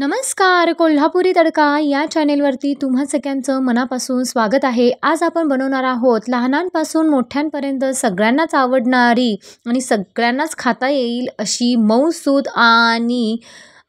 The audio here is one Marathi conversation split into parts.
नमस्कार. कोल्हापुरी तडका या चॅनेलवरती तुम्हा सगळ्यांचं मनापासून स्वागत आहे. आज आपण बनवणार आहोत लहानांपासून मोठ्यांपर्यंत सगळ्यांनाच आवडणारी आणि सगळ्यांनाच खाता येईल अशी मऊसूद आणि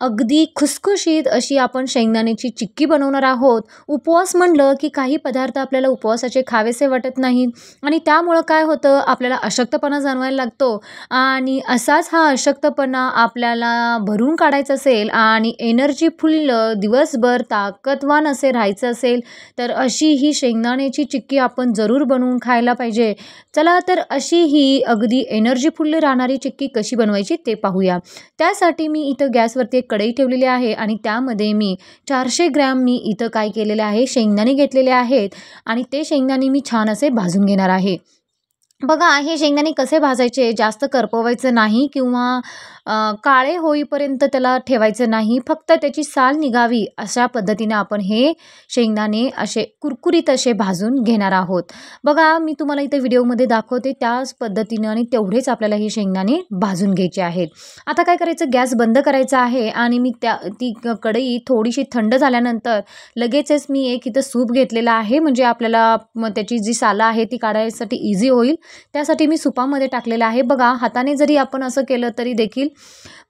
अगदी खुसखुशीत अशी आपण शेंगदाण्याची चिक्की बनवणार आहोत. उपवास म्हणलं की काही पदार्थ आपल्याला उपवासाचे खावेसे वाटत नाहीत आणि त्यामुळं काय होतं, आपल्याला अशक्तपणा जाणवायला लागतो आणि असाच हा अशक्तपणा आपल्याला भरून काढायचा असेल आणि एनर्जीफुल दिवसभर ताकदवान असे राहायचं असेल तर अशी ही शेंगदाण्याची चिक्की आपण जरूर बनवून खायला पाहिजे. चला तर अशी ही अगदी एनर्जीफुल राहणारी चिक्की कशी बनवायची ते पाहूया. त्यासाठी मी इथं गॅसवरती एक कढई ठेवलेली आहे आणि त्यामध्ये मी 400 ग्रॅम मी इथं काय केलेले आहे, शेंगदाणे घेतलेले आहेत आणि ते शेंगदाणे मी छान असे भाजून घेणार आहे. बघा, हे शेंगदाणे कसे भाजायचे, जास्त करपवायचं नाही किंवा काळे होईपर्यंत त्याला ठेवायचं नाही, फक्त त्याची साल निघावी अशा पद्धतीने आपण हे शेंगदाणे असे कुरकुरीत असे भाजून घेणार आहोत. बघा, मी तुम्हाला इथे व्हिडिओमध्ये दाखवते त्याच पद्धतीनं आणि तेवढेच आपल्याला हे शेंगदाणे भाजून घ्यायचे आहेत. आता काय करायचं, गॅस बंद करायचा आहे आणि मी ती कढई थोडीशी थंड झाल्यानंतर लगेचच मी एक इथं सूप घेतलेला आहे, म्हणजे आपल्याला त्याची जी सालं आहे ती काढायसाठी इझी होईल त्यासाठी मी सुपामध्ये टाकलेलं आहे. बघा, हाताने जरी आपण असं केलं तरी देखील,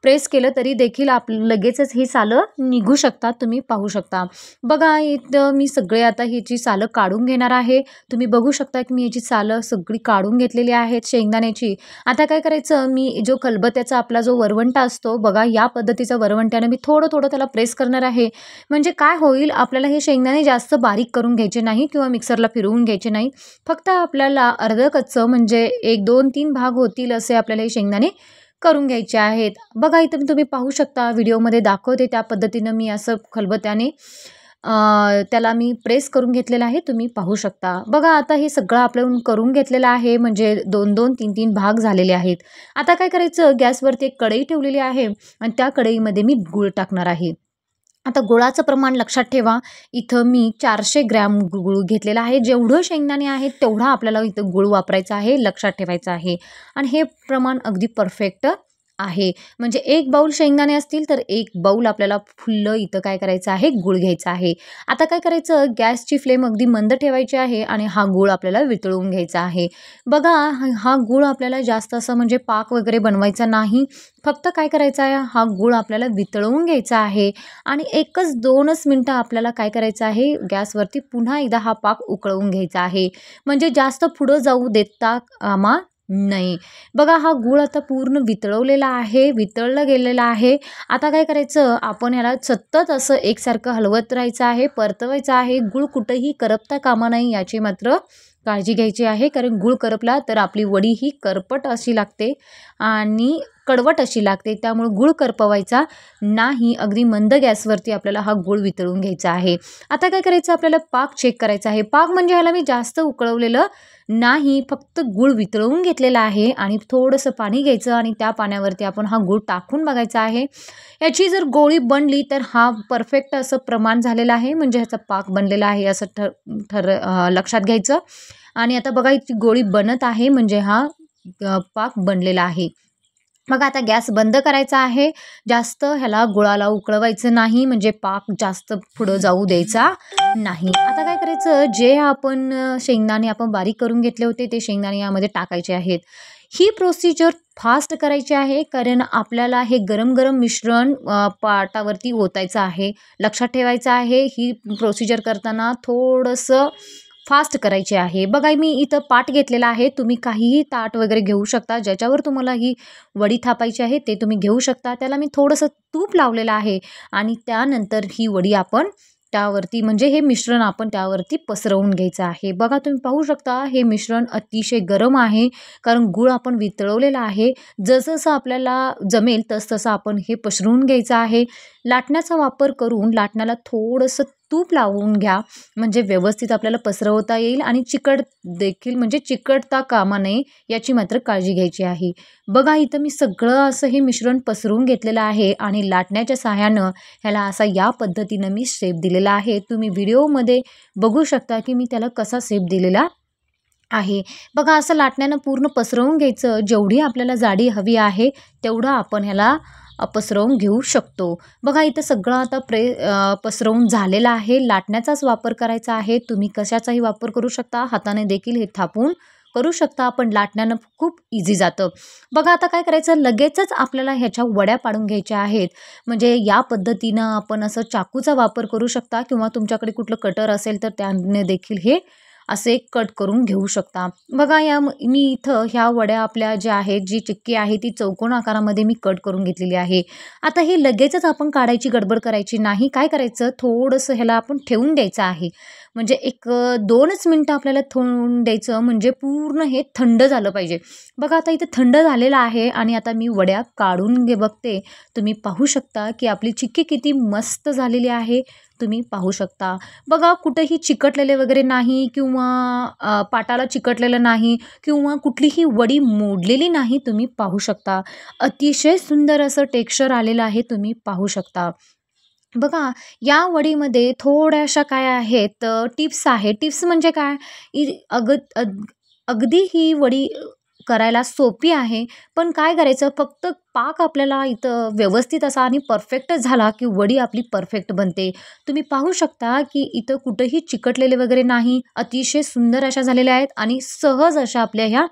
प्रेस केलं तरी देखील लगेचच ही सालं निघू शकतात, तुम्ही पाहू शकता. बघा, इथं मी सगळे आता ह्याची सालं काढून घेणार आहे. तुम्ही बघू शकता की मी याची सालं सगळी काढून घेतलेली आहेत शेंगदाण्याची. आता काय करायचं, मी जो खलबत्त्याचा आपला जो वरवंटा असतो, बघा या पद्धतीचा वरवंट्यानं मी थोडं थोडं त्याला प्रेस करणार आहे. म्हणजे काय होईल, आपल्याला हे शेंगदाणे जास्त बारीक करून घ्यायचे नाही किंवा मिक्सरला फिरवून घ्यायचे नाही. फक्त आपल्याला अर्ध कच्चं म्हणजे 1 2 3 भाग होतील असे आपल्याला हे शेंगदाणे करून घ्यायचे आहेत. बघा, इथं तुम्ही पाहू शकता, व्हिडिओमध्ये दाखवते त्या पद्धतीनं मी असं खलबत्त्याने त्याला मी प्रेस करून घेतलेलं आहे, तुम्ही पाहू शकता. बघा, आता हे सगळं आपल्याकडून करून घेतलेलं आहे, म्हणजे 2 2 3 3 भाग झालेले आहेत. आता काय करायचं, गॅसवरती एक कढई ठेवलेली आहे आणि त्या कढईमध्ये मी गूळ टाकणार आहे. आता गुळाचं प्रमाण लक्षात ठेवा, इथं मी 400 ग्रॅम गूळ घेतलेला आहे. जेवढं शेंगदाणे आहेत तेवढा आपल्याला इथं गूळ वापरायचा आहे, लक्षात ठेवायचं आहे आणि हे प्रमाण अगदी परफेक्ट आहे. म्हणजे 1 बाऊल शेंगदाणे असतील तर 1 बाऊल आपल्याला फुल्लं इथं काय करायचं आहे, गूळ घ्यायचा आहे. आता काय करायचं, गॅसची फ्लेम अगदी मंद ठेवायची आहे आणि हा गूळ आपल्याला वितळून घ्यायचा आहे. बघा, हा गूळ आपल्याला जास्त असं म्हणजे पाक वगैरे बनवायचा नाही, फक्त काय करायचं आहे, हा गूळ आपल्याला वितळवून घ्यायचा आहे आणि 1-2 मिनटं आपल्याला काय करायचं आहे, गॅसवरती पुन्हा एकदा हा पाक उकळवून घ्यायचा आहे. म्हणजे जास्त पुढं जाऊ देता कामा नाही. बघा, हा गूळ आता पूर्ण वितळवलेला आहे, वितळलं गेलेला आहे. आता काय करायचं, आपण ह्याला सतत असं एकसारखं हलवत राहायचं आहे, परतवायचं आहे. गूळ कुठंही करपता कामा नाही याची मात्र काळजी घ्यायची आहे, कारण गूळ करपला तर आपली वडी ही करपट अशी लागते आणि कडवट अशी लागते. त्यामुळे गूळ करपवायचा नाही, अगदी मंद गॅसवरती आपल्याला हा गूळ वितळून घ्यायचा आहे. आता काय करायचं, आपल्याला पाक चेक करायचा आहे. पाक म्हणजे ह्याला मी जास्त उकळवलेलं नाही, फक्त गूळ वितळवून घेतलेला आहे आणि थोडंसं पाणी घ्यायचं आणि त्या पाण्यावरती आपण हा गूळ टाकून बघायचा आहे. याची जर गोळी बनली तर हा परफेक्ट असं प्रमाण झालेलं आहे, म्हणजे ह्याचा पाक बनलेला आहे असं लक्षात घ्यायचं. आणि आता बघा, ती गोळी बनत आहे, म्हणजे हा पाक बनलेला आहे. मग आता गॅस बंद करायचा आहे. जास्त ह्याला गुळाला उकळवायचं नाही, म्हणजे पाक जास्त पुढं जाऊ द्यायचा नाही. आता काय करायचं, जे आपण शेंगदाणे आपण बारीक करून घेतले होते ते शेंगदाणे यामध्ये टाकायचे आहेत. ही प्रोसिजर फास्ट करायची आहे, कारण आपल्याला हे गरम गरम मिश्रण पाटावरती ओतायचं आहे. लक्षात ठेवायचं आहे, ही प्रोसिजर करताना थोडंसं फास्ट करायचे आहे. बघा, मी इथं पाट घेतलेला आहे, तुम्ही काहीही ताट वगैरे घेऊ शकता, ज्याच्यावर तुम्हाला ही वडी थापायची आहे ते तुम्ही घेऊ शकता. त्याला मी थोडंसं तूप लावलेलं आहे आणि त्यानंतर ही वडी आपण त्यावरती, म्हणजे हे मिश्रण आपण त्यावरती पसरवून घ्यायचं आहे. बघा, तुम्ही पाहू शकता, हे मिश्रण अतिशय गरम आहे, कारण गूळ आपण वितळवलेला आहे. जसं आपल्याला जमेल तसं आपण हे पसरवून घ्यायचं आहे. लाटण्याचा वापर करून लाटण्याला थोडंसं तूप लावून घ्या, म्हणजे व्यवस्थित आपल्याला पसरवता येईल आणि चिकट देखील, म्हणजे चिकटता कामा नये याची मात्र काळजी घ्यायची आहे. बघा, इथं मी सगळं असं हे मिश्रण पसरवून घेतलेलं आहे आणि लाटण्याच्या सहाय्यानं ह्याला असा या पद्धतीनं मी शेप दिलेला आहे. तुम्ही व्हिडिओमध्ये बघू शकता की मी त्याला कसा शेप दिलेला आहे. बघा, असं लाटण्यानं पूर्ण पसरवून घ्यायचं. जेवढी आपल्याला जाडी हवी आहे तेवढं आपण ह्याला पसरवून घेऊ शकतो. बघा इथं सगळं आता पसरवून झालेलं आहे. लाटण्याचाच वापर करायचा आहे. तुम्ही कशाचाही वापर करू शकता. हाताने देखील हे थापून करू शकता, पण लाटण्यानं खूप इझी जातं. बघा आता काय करायचं, लगेचच आपल्याला ह्याच्या वड्या पाडून घ्यायच्या आहेत. म्हणजे या पद्धतीनं आपण असं चाकूचा वापर करू शकता किंवा तुमच्याकडे कुठलं कटर असेल तर त्याने देखील हे असे कट करून घेऊ शकता. बघा मी इथं ह्या वड्या आपल्या ज्या आहेत, जी चिक्की आहे ती चौकोन आकारामध्ये मी कट करून घेतलेली आहे. आता हे लगेचच आपण काढायची गडबड करायची नाही. काय करायचं, थोडंसं ह्याला आपण ठेवून द्यायचं आहे. म्हणजे एक 2च मिनिटं आपल्याला ठेवून द्यायचं, म्हणजे पूर्ण हे थंड झालं पाहिजे. बघा आता इथे थंड झालेलं आहे आणि आता मी वड्या काढून बघते. तुम्ही पाहू शकता की आपली चिक्की किती मस्त झालेली आहे. तुम्ही पाहू शकता. बघा कुठेही चिकटलेले वगैरे नाही किंवा पाटाला चिकटलेलं नाही किंवा कुठलीही वडी मोडलेली नाही. तुम्ही पाहू शकता. अतिशय सुंदर असं टेक्स्चर आलेलं आहे. तुम्ही पाहू शकता. बघा या वडीमध्ये थोड्याशा काय आहेत टिप्स आहे. टिप्स म्हणजे काय, इ अग अग अगदी ही वडी करायला सोपी आहे. पण काय करायचं, फक्त पाक आपल्याला इथं व्यवस्थित असा आणि परफेक्ट झाला की वडी आपली परफेक्ट बनते. तुम्ही पाहू शकता की इथं कुठेही चिकटलेले वगैरे नाही. अतिशय सुंदर अशा झालेल्या आहेत आणि सहज अशा आपल्या ह्या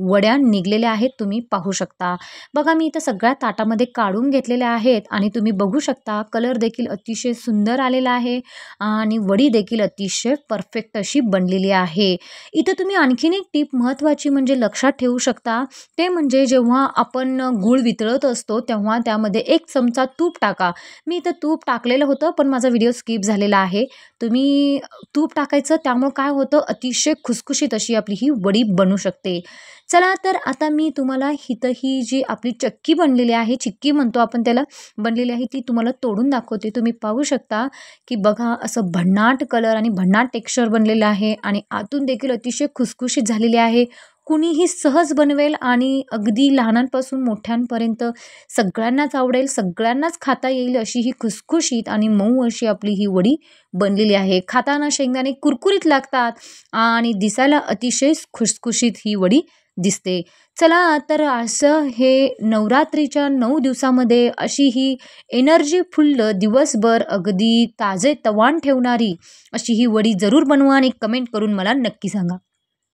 वड्या निघलेल्या आहेत. तुम्ही पाहू शकता. बघा मी इथं सगळ्या ताटामध्ये काढून घेतलेल्या आहेत आणि तुम्ही बघू शकता कलर देखील अतिशय सुंदर आलेला आहे आणि वडी देखील अतिशय परफेक्ट अशी बनलेली आहे. इथं तुम्ही आणखीन एक टीप महत्त्वाची म्हणजे लक्षात ठेवू शकता, ते म्हणजे जेव्हा आपण गूळ वितळत असतो तेव्हा त्यामध्ये 1 चमचा तूप टाका. मी इथं तूप टाकलेलं होतं, पण माझा व्हिडिओ स्किप झालेला आहे. तुम्ही तूप टाकायचं, त्यामुळं काय होतं, अतिशय खुसखुशीत अशी आपली ही वडी बनू शकते. चला तर आता मी तुम्हाला इथं ही जी आपली चक्की बनलेली आहे, चिक्की म्हणतो आपण त्याला, बनलेली आहे ती तुम्हाला तोडून दाखवते. तुम्ही पाहू शकता की बघा असं भन्नाट कलर आणि भन्नाट टेक्स्चर बनलेलं आहे आणि आतून देखील अतिशय खुसखुशीत झालेली आहे. कुणीही सहज बनवेल आणि अगदी लहानांपासून मोठ्यांपर्यंत सगळ्यांनाच आवडेल, सगळ्यांनाच खाता येईल अशी ही खुसखुशीत आणि मऊ अशी आपली ही वडी बनलेली आहे. खाताना शेंगदाणे कुरकुरीत लागतात आणि दिसायला अतिशय खुसखुशीत ही वडी दिसते. चला तर असं हे नवरात्रीच्या 9 दिवसामध्ये अशी ही एनर्जीफुल दिवसभर अगदी ताजेतवान ठेवणारी अशी ही वडी जरूर बनवा आणि कमेंट करून मला नक्की सांगा.